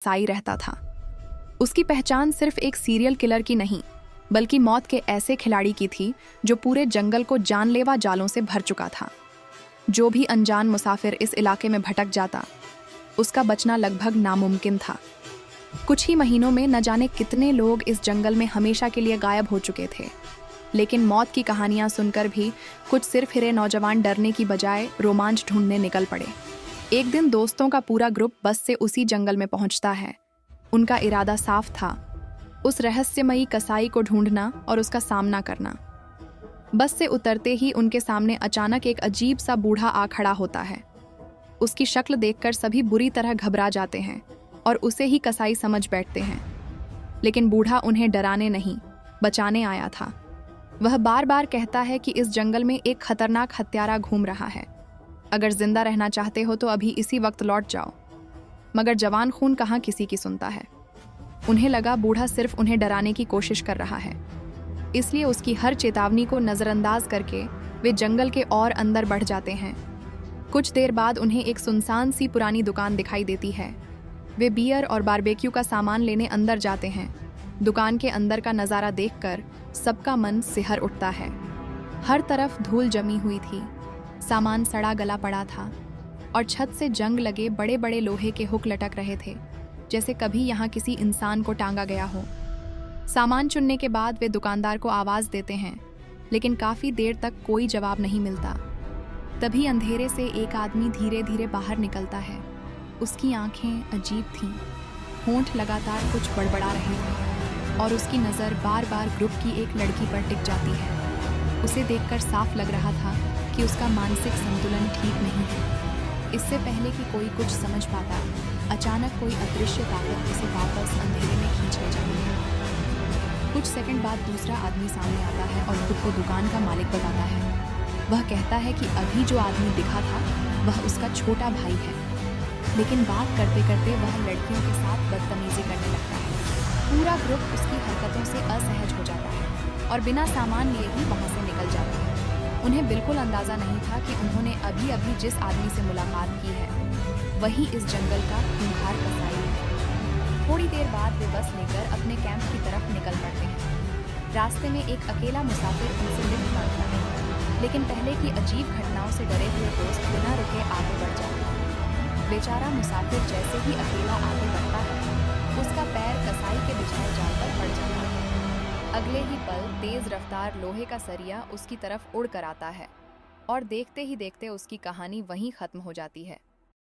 साई रहता था। उसकी पहचान सिर्फ एक सीरियल किलर की नहीं, बल्कि मौत के ऐसे खिलाड़ी की थी जो पूरे जंगल को जानलेवा जालों से भर चुका था। जो भी अनजान मुसाफिर इस इलाके में भटक जाता, उसका बचना लगभग नामुमकिन था। कुछ ही महीनों में न जाने कितने लोग इस जंगल में हमेशा के लिए गायब हो चुके थे। लेकिन मौत की कहानियां सुनकर भी कुछ सिर्फ हिरे नौजवान डरने की बजाय रोमांच ढूंढने निकल पड़े। एक दिन दोस्तों का पूरा ग्रुप बस से उसी जंगल में पहुंचता है। उनका इरादा साफ था, उस रहस्यमयी कसाई को ढूंढना और उसका सामना करना। बस से उतरते ही उनके सामने अचानक एक अजीब सा बूढ़ा आ खड़ा होता है। उसकी शक्ल देखकर सभी बुरी तरह घबरा जाते हैं और उसे ही कसाई समझ बैठते हैं। लेकिन बूढ़ा उन्हें डराने नहीं, बचाने आया था। वह बार बार कहता है कि इस जंगल में एक खतरनाक हत्यारा घूम रहा है। अगर जिंदा रहना चाहते हो तो अभी इसी वक्त लौट जाओ। मगर जवान खून कहाँ किसी की सुनता है। उन्हें लगा बूढ़ा सिर्फ उन्हें डराने की कोशिश कर रहा है, इसलिए उसकी हर चेतावनी को नज़रअंदाज करके वे जंगल के और अंदर बढ़ जाते हैं। कुछ देर बाद उन्हें एक सुनसान सी पुरानी दुकान दिखाई देती है। वे बियर और बारबेक्यू का सामान लेने अंदर जाते हैं। दुकान के अंदर का नज़ारा देखकर सबका मन सिहर उठता है। हर तरफ धूल जमी हुई थी, सामान सड़ा गला पड़ा था और छत से जंग लगे बड़े बड़े लोहे के हुक लटक रहे थे, जैसे कभी यहाँ किसी इंसान को टांगा गया हो। सामान चुनने के बाद वे दुकानदार को आवाज़ देते हैं, लेकिन काफ़ी देर तक कोई जवाब नहीं मिलता। तभी अंधेरे से एक आदमी धीरे धीरे बाहर निकलता है। उसकी आंखें अजीब थीं, होंठ लगातार कुछ बड़बड़ा रहे थे और उसकी नज़र बार बार ग्रुप की एक लड़की पर टिक जाती है। उसे देखकर साफ लग रहा था कि उसका मानसिक संतुलन ठीक नहीं है। इससे पहले कि कोई कुछ समझ पाता, अचानक कोई अदृश्य ताकत उसे वापस अंधेरे में खींच ले जाती है। कुछ सेकंड बाद दूसरा आदमी सामने आता है और खुद को दुकान का मालिक बताता है। वह कहता है कि अभी जो आदमी दिखा था वह उसका छोटा भाई है, लेकिन बात करते करते वह लड़कियों के साथ बदतमीजी करने लगता है। पूरा ग्रुप उसकी हरकतों से असहज हो जाता है और बिना सामान लिए ही वहाँ से निकल जाता है। उन्हें बिल्कुल अंदाज़ा नहीं था कि उन्होंने अभी अभी जिस आदमी से मुलाकात की है वही इस जंगल का खूंखार कसाई है। थोड़ी देर बाद वे बस लेकर अपने कैंप की तरफ निकल पड़ते हैं। रास्ते में एक अकेला मुसाफिर उनसे लिफ्ट मांगता है, लेकिन पहले की अजीब घटनाओं से डरे हुए दोस्त बिना रुके आगे बढ़ जाते हैं। बेचारा मुसाफिर जैसे ही अकेला आगे बढ़ता है, उसका पैर कसाई के बिछाए जाल पर पड़ जाता है। अगले ही पल तेज रफ्तार लोहे का सरिया उसकी तरफ उड़ कर आता है और देखते ही देखते उसकी कहानी वहीं खत्म हो जाती है।